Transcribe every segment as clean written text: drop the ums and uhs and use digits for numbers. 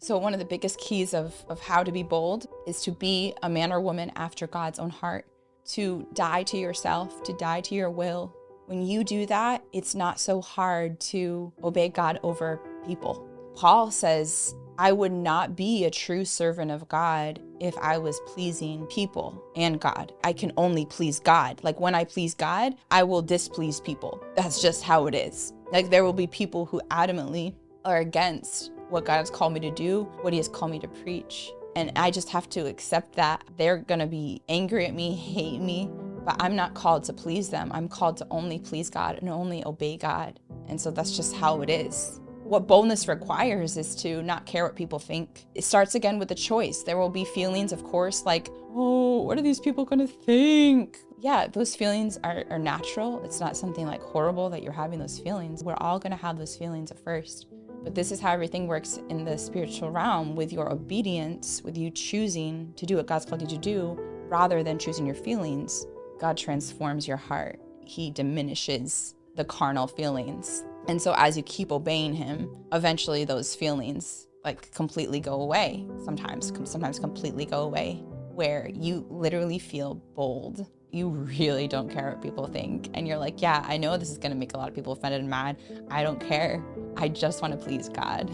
So one of the biggest keys of how to be bold is to be a man or woman after God's own heart, to die to yourself, to die to your will. When you do that, it's not so hard to obey God over people. Paul says, I would not be a true servant of God if I was pleasing people and God. I can only please God. Like when I please God, I will displease people. That's just how it is. Like there will be people who adamantly are against what God has called me to do, what he has called me to preach. And I just have to accept that. They're gonna be angry at me, hate me, but I'm not called to please them. I'm called to only please God and only obey God. And so that's just how it is. What boldness requires is to not care what people think. It starts again with a choice. There will be feelings, of course, like, oh, what are these people gonna think? Yeah, those feelings are natural. It's not something like horrible that you're having those feelings. We're all gonna have those feelings at first. But this is how everything works in the spiritual realm, with your obedience, with you choosing to do what God's called you to do, rather than choosing your feelings. God transforms your heart. He diminishes the carnal feelings. And so as you keep obeying him, eventually those feelings like completely go away. Sometimes completely go away, where you literally feel bold. You really don't care what people think. And you're like, yeah, I know this is gonna make a lot of people offended and mad. I don't care. I just wanna please God.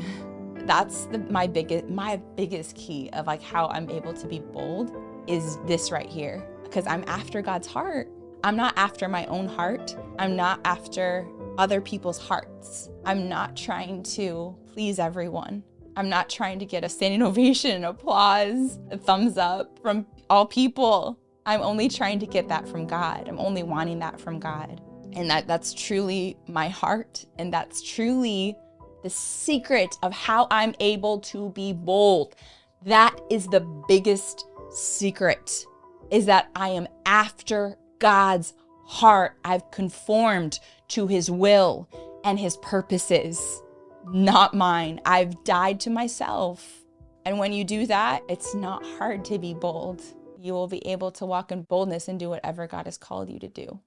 That's my biggest key of like how I'm able to be bold is this right here. Because I'm after God's heart. I'm not after my own heart. I'm not after other people's hearts. I'm not trying to please everyone. I'm not trying to get a standing ovation, applause, a thumbs up from all people. I'm only trying to get that from God. I'm only wanting that from God. And that's truly my heart. And that's truly the secret of how I'm able to be bold. That is the biggest secret, is that I am after God's heart. I've conformed to his will and his purposes, not mine. I've died to myself. And when you do that, it's not hard to be bold. You will be able to walk in boldness and do whatever God has called you to do.